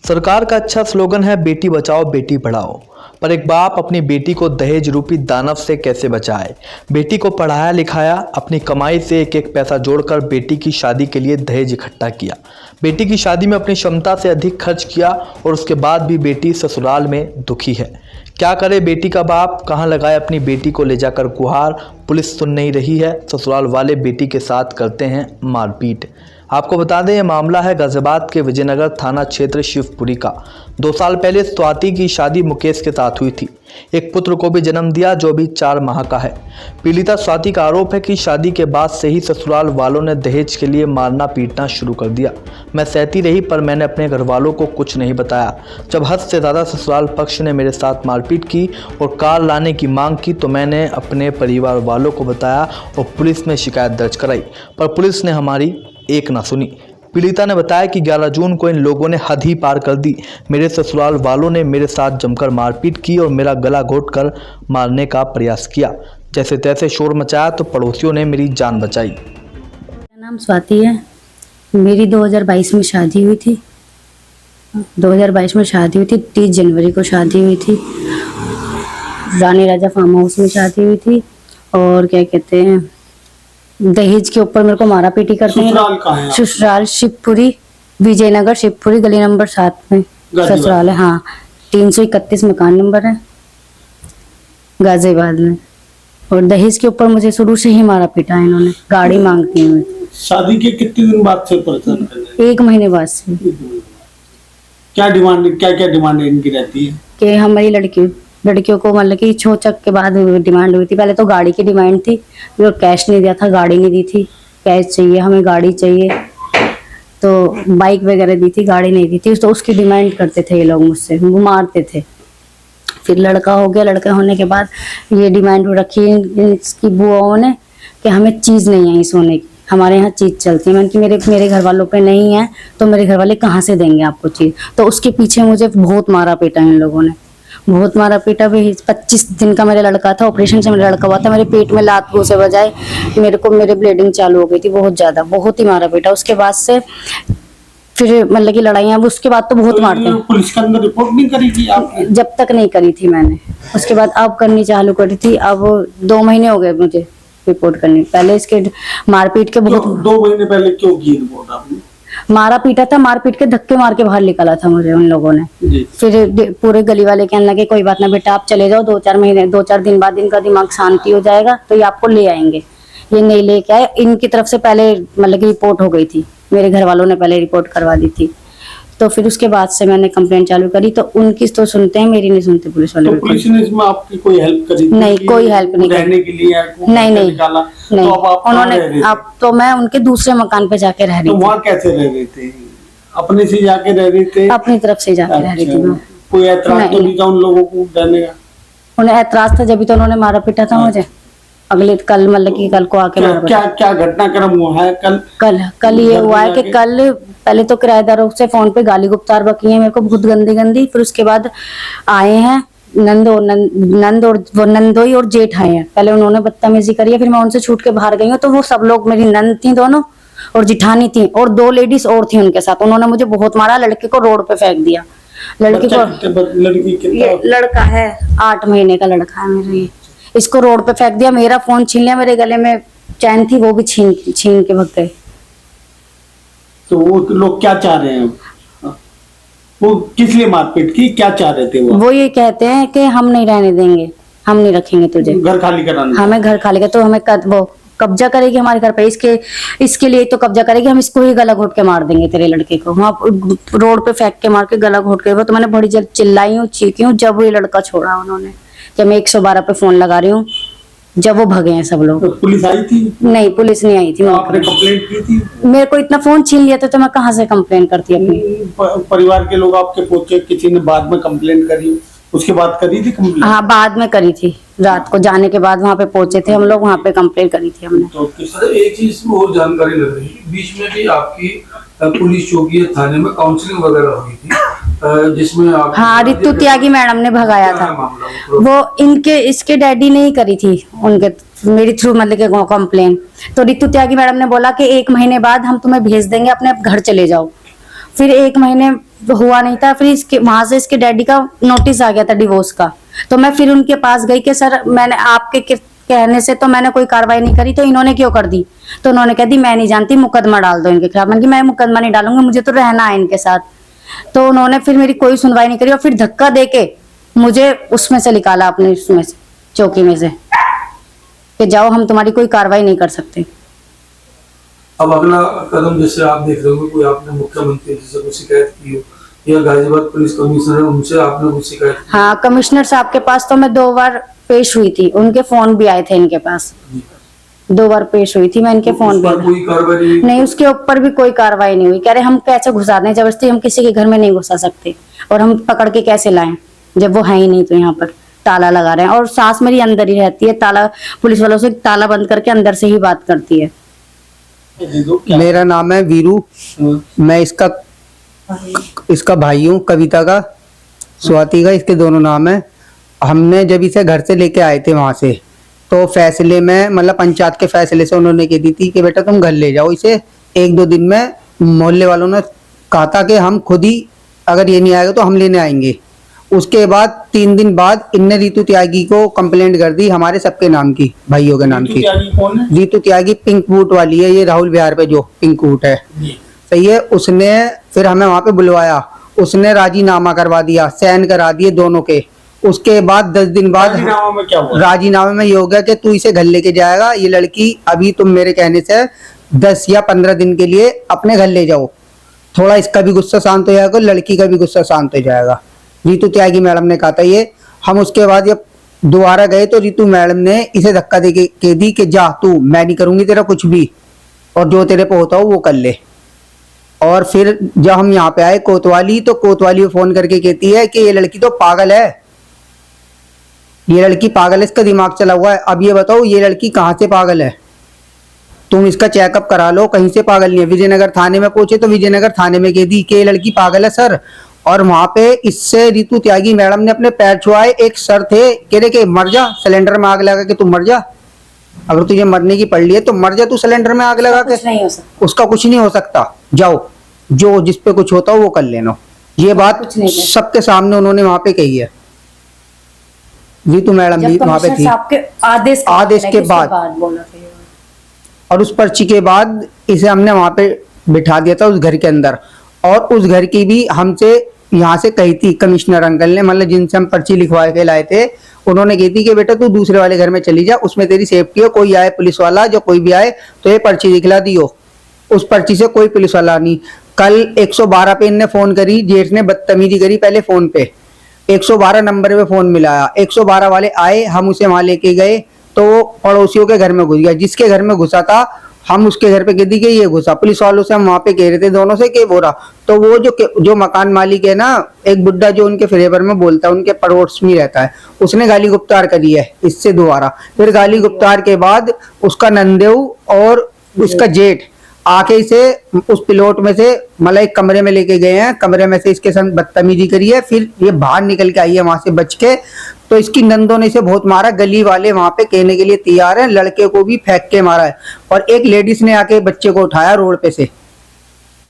सरकार का अच्छा स्लोगन है बेटी बचाओ बेटी पढ़ाओ, पर एक बाप अपनी बेटी को दहेज रूपी दानव से कैसे बचाए। बेटी को पढ़ाया लिखाया, अपनी कमाई से एक एक पैसा जोड़कर बेटी की शादी के लिए दहेज इकट्ठा किया। बेटी की शादी में अपनी क्षमता से अधिक खर्च किया और उसके बाद भी बेटी ससुराल में दुखी है। क्या करे बेटी का बाप, कहाँ लगाए अपनी बेटी को ले जाकर गुहार। पुलिस सुन नहीं रही है, ससुराल वाले बेटी के साथ करते हैं मारपीट। आपको बता दें, यह मामला है गाजियाबाद के विजयनगर थाना क्षेत्र शिवपुरी का। 2 साल पहले स्वाति की शादी मुकेश के साथ हुई थी। एक पुत्र को भी जन्म दिया जो अभी 4 माह का है। पीड़िता स्वाति का आरोप है कि शादी के बाद से ही ससुराल वालों ने दहेज के लिए मारना पीटना शुरू कर दिया। मैं सहती रही पर मैंने अपने घर वालों को कुछ नहीं बताया। जब हद से ज़्यादा ससुराल पक्ष ने मेरे साथ मारपीट की और कार लाने की मांग की तो मैंने अपने परिवार वालों को बताया और पुलिस में शिकायत दर्ज कराई, पर पुलिस ने हमारी एक ना सुनी। पीड़िता ने बताया कि 11 जून को इन लोगों ने हद ही पार कर दी। मेरे ससुराल वालों ने मेरे साथ जमकर मारपीट की और मेरा गला घोंटकर मारने का प्रयास किया। जैसे तैसे शोर मचाया तो पड़ोसियों ने मेरी जान बचाई। मेरा नाम स्वाति है। मेरी 2022 में शादी हुई थी। 2022 में शादी हुई थी। 30 जनवरी को शादी हुई थी। रानी राजा फार्म हाउस में शादी हुई थी। और क्या कहते हैं, दहेज के ऊपर मेरे को मारा पीटी करते हैं। ससुराल शिवपुरी, विजयनगर शिवपुरी, गली नंबर 7 में ससुराल है। हाँ, 331 मकान नंबर है गाजियाबाद में। और दहेज के ऊपर मुझे शुरू से ही मारा पीटा है इन्होंने। गाड़ी मांगती है। शादी के कितने दिन बाद से परेशान कर रहे हैं? 1 महीने बाद से। क्या क्या डिमांड इनकी रहती है? कि हमारी लड़कियों को मतलब कि छोचक के बाद डिमांड हुई थी। पहले तो गाड़ी की डिमांड थी, जो कैश नहीं दिया था, गाड़ी नहीं दी थी। कैश चाहिए, हमें गाड़ी चाहिए, तो बाइक वगैरह दी थी, गाड़ी नहीं दी थी। तो उसकी डिमांड करते थे ये लोग मुझसे, वो मारते थे। फिर लड़का हो गया। लड़का होने के बाद ये डिमांड रखी इसकी बुआओं ने कि हमें चीज़ नहीं आई सोने की, हमारे यहाँ चीज़ चलती है। मैंने कि मेरे घर वालों पे नहीं है तो मेरे घर वाले कहाँ से देंगे आपको चीज़। तो उसके पीछे मुझे बहुत मारा पीटा इन लोगों ने, बहुत मारा पीटा भी। 25 दिन का मेरा लड़का था, ऑपरेशन से मेरा लड़का हुआ था। मेरे पेट में लात से बजाए मेरे ब्लीडिंग चालू हो गई थी बहुत ज्यादा, बहुत ही मारा पीटा। उसके बाद से फिर मतलब की लड़ाइयाँ, उसके बाद तो बहुत मारते हैं। पुलिस के अंदर रिपोर्ट नहीं करी थी आपने? जब तक नहीं करी थी मैंने, उसके बाद अब करनी चालू करी थी। अब 2 महीने हो गए मुझे रिपोर्ट करनी। पहले इसके मारपीट के बहुत 2 महीने पहले क्यों की रिपोर्ट आपने? मारा पीटा था, मारपीट के धक्के मार के बाहर निकाला था मुझे उन लोगों ने। फिर पूरे गली वाले कहने लगे कोई बात ना बेटा, आप चले जाओ, 2-4 दिन बाद इनका दिमाग शांति हो जाएगा तो ये आपको ले आएंगे। ये नहीं लेके आए। इनकी तरफ से पहले मतलब की रिपोर्ट हो गई थी, मेरे घर वालों ने पहले रिपोर्ट करवा दी थी। तो फिर उसके बाद से मैंने कंप्लेंट चालू करी, तो उनकी तो सुनते हैं, मेरी नहीं सुनते पुलिस वाले। तो पुलिस ने इसमें आपकी कोई हेल्प करी? नहीं, कोई हेल्प नहीं रहने के लिए नहीं। तो उन्होंने अब तो मैं उनके दूसरे मकान पे जाके रह रही थी। वहाँ कैसे रह रहे थे? अपने से जाके रह रहे थे? अपनी तरफ से जाके रह रही थी मैं। कोई ऐतराज तो नहीं था उन लोगों को रहने का? उन्हें ऐतराज था, जब भी तो उन्होंने मारा पीटा था मुझे। अगले कल मतलब कि कल को आके क्या घटनाक्रम हुआ है? कल ये हुआ है कि कल पहले तो किराएदारों से फोन पे गाली गुप्तार बकी है मेरे को बहुत गंदी। फिर उसके बाद आए हैं नंदोई और जेठ आए हैं। पहले उन्होंने बदतमीजी करी है, फिर मैं उनसे छूट के बाहर गई हूँ। तो वो सब लोग, मेरी नंद थी दोनों और जिठानी थी और 2 लेडीज और थी उनके साथ। उन्होंने मुझे बहुत मारा, लड़के को रोड पे फेंक दिया। लड़का है 8 महीने का लड़का है मेरा। इसको रोड पे फेंक दिया, मेरा फोन छीन लिया, मेरे गले में चैन थी वो भी छीन के भग गए। तो वो लोग क्या चाह रहे हैं? वो किस लिए मारपीट की, क्या चाह रहे थे? वो ये कहते हैं कि हम नहीं रहने देंगे, हम नहीं रखेंगे तुझे, घर खाली कराना। हमें घर खाली कर, तो हमें वो कब्जा करेगी हमारे घर पे। इसके लिए तो कब्जा करेगी, हम इसको ही गला घोट के मार देंगे तेरे लड़के को। वहाँ रोड पे फेंक के मार के गला घोट के। वो तो मैंने बड़ी जल्द चिल्लाई हूँ, चीखी हूँ। जब ये लड़का छोड़ा उन्होंने, जब मैं 112 पे फोन लगा रही हूँ, जब वो भगे हैं सब लोग। तो पुलिस आई थी? नहीं, पुलिस नहीं आई थी। आपने कंप्लेंट की थी? मेरे को इतना फोन छीन लिया था तो मैं कहाँ से कंप्लेन करती अपनी? परिवार के लोग आपके पहुंचे, किसी ने बाद में कंप्लेंट करी? उसके बाद करी थी कंप्लेंट? हाँ, बाद में करी थी। रात को जाने के बाद वहाँ पे पहुंचे थे हम लोग, वहाँ पे कंप्लेंट करी थी हमने। तो एक चीज में और जानकारी लग रही है, बीच में भी आपकी पुलिस चौकी थाने में काउंसलिंग वगैरह हुई थी जिसमें आप, हाँ, रितु त्यागी मैडम ने भगाया था। वो इसके डैडी ने ही करी थी उनके मेरी थ्रू मतलब के कंप्लेन। तो रितु त्यागी मैडम ने बोला कि 1 महीने बाद हम तुम्हें भेज देंगे, अपने घर चले जाओ। फिर 1 महीने हुआ नहीं था, फिर इसके वहां से इसके डैडी का नोटिस आ गया था डिवोर्स का। तो मैं फिर उनके पास गई कि सर मैंने आपके कहने से तो मैंने कोई कार्रवाई नहीं करी, तो इन्होंने क्यों कर दी? तो उन्होंने कह दी मैं नहीं जानती, मुकदमा डाल दो इनके खिलाफ। मैंने कहा मैं मुकदमा नहीं डालूंगी, मुझे तो रहना है इनके साथ। तो उन्होंने फिर मेरी कोई सुनवाई नहीं करी और फिर धक्का देके मुझे उसमें से निकाला, अपने उसमें से, चौकी में से, कि जाओ हम तुम्हारी कोई कार्रवाई नहीं कर सकते। अब अगला कदम जैसे आप देख रहे हो, कोई आपने मुख्यमंत्री जी से कोई शिकायत की हो या गाजियाबाद पुलिस कमिश्नर है उनसे आपने कोई शिकायत की? हाँ, कमिश्नर साहब के पास तो मैं 2 बार पेश हुई थी, उनके फोन भी आए थे इनके पास। 2 बार पेश हुई थी मैं, इनके फोन पर भी कोई कार्रवाई नहीं, उसके ऊपर भी कोई कार्रवाई नहीं हुई। कह रहे हम कैसे घुसा दें जबरदस्ती, हम किसी के घर में नहीं घुसा सकते और हम पकड़ के कैसे लाएं जब वो है ही नहीं। तो यहाँ पर ताला लगा रहे हैं और सास मेरी अंदर ही रहती है, ताला पुलिस वालों से ताला बंद करके अंदर से ही बात करती है। मेरा नाम है वीरू, मैं इसका भाई हूँ, कविता का, स्वाति का, इसके दोनों नाम है। हमने जब इसे घर से लेके आए थे वहां से, तो फैसले में मतलब पंचायत के फैसले से उन्होंने कह दी थी कि बेटा तुम घर ले जाओ इसे। 1-2 दिन में मोहल्ले वालों ने कहा था कि हम खुद ही, अगर ये नहीं आएगा तो हम लेने आएंगे। उसके बाद 3 दिन बाद इनने रीतू त्यागी को कंप्लेंट कर दी, हमारे सबके नाम की, भाइयों के नाम की। कौन है? रीतू त्यागी पिंक बूट वाली है, ये राहुल विहार पे जो पिंक बूट है, सही है। उसने फिर हमें वहां पे बुलवाया, उसने राजीनामा करवा दिया, साइन करा दिए दोनों के। उसके बाद 10 दिन बाद राजीनामा में क्या हुआ? राजीनामे में ये हो गया कि तू इसे घर लेके जाएगा, ये लड़की अभी तुम मेरे कहने से 10 या 15 दिन के लिए अपने घर ले जाओ, थोड़ा इसका भी गुस्सा शांत हो जाएगा, लड़की का भी गुस्सा शांत हो जाएगा। रीतू त्यागी मैडम ने कहा था ये। हम उसके बाद जब दोबारा गए तो रीतू मैडम ने इसे धक्का दे के दी कि जा तू, मैं नहीं करूंगी तेरा कुछ भी, और जो तेरे पे होता हो वो कर ले। और फिर जब हम यहाँ पे आए कोतवाली, तो कोतवाली को फोन करके कहती है कि ये लड़की तो पागल है, ये लड़की पागल है, इसका दिमाग चला हुआ है। अब ये बताओ ये लड़की कहाँ से पागल है? तुम इसका चेकअप करा लो, कहीं से पागल नहीं है। विजयनगर थाने में पहुंचे तो विजयनगर थाने में कह दी कि ये लड़की पागल है सर। और वहां पे इससे रीतू त्यागी मैडम ने अपने पैर छुआए। एक सर थे, कह रहे कि मर जा, सिलेंडर में आग लगा के तू मर जा, अगर तुझे मरने की पड़ रही है तो मर जा तू सिलेंडर में आग लगा के। नहीं हो सकता, उसका कुछ नहीं हो सकता, जाओ जो जिस पे कुछ होता हो वो कर लेना। ये बात सबके सामने उन्होंने वहां पे कही है। रीतू मैडम भी वहां पे थी। आदेश के बाद बोला था। और उस पर्ची के बाद इसे हमने वहां पे बिठा दिया था उस घर के अंदर। और उस घर की भी हमसे यहाँ से कही थी कमिश्नर अंकल ने, मतलब जिनसे हम पर्ची लिखवा के लाए थे, उन्होंने कही थी कि बेटा तू दूसरे वाले घर में चली जा, उसमें तेरी सेफ्टी हो, कोई आए पुलिस वाला, जो कोई भी आए तो ये पर्ची दिखला दियो। उस पर्ची से कोई पुलिस वाला नहीं। कल 112 पे इनने फोन करी, जेठ ने बदतमीजी करी पहले फोन पे, 112 नंबर पे फोन मिलाया, 112 वाले आए, हम उसे वहां लेके गए तो वो पड़ोसियों के घर में घुस गया। जिसके घर में घुसा था हम उसके घर पे कह दी कि ये घुसा। पुलिस वालों से हम वहां पे कह रहे थे दोनों से कि बोरा, तो वो जो मकान मालिक है ना, एक बुड्ढा जो उनके फेवर में बोलता है, उनके पड़ोस में रहता है, उसने गाली गुप्तार करी है इससे दोबारा। फिर गाली गुप्तार के बाद उसका नंदेव और उसका जेठ आके इसे उस प्लॉट में से मतलब एक कमरे में लेके गए हैं, कमरे में से इसके संग बदतमीजी करी है। फिर ये बाहर निकल के आई है वहां से बच के, तो इसकी नंदों ने इसे बहुत मारा। गली वाले वहां पे कहने के लिए तैयार हैं, लड़के को भी फेंक के मारा है। और एक लेडीज ने आके बच्चे को उठाया रोड पे से,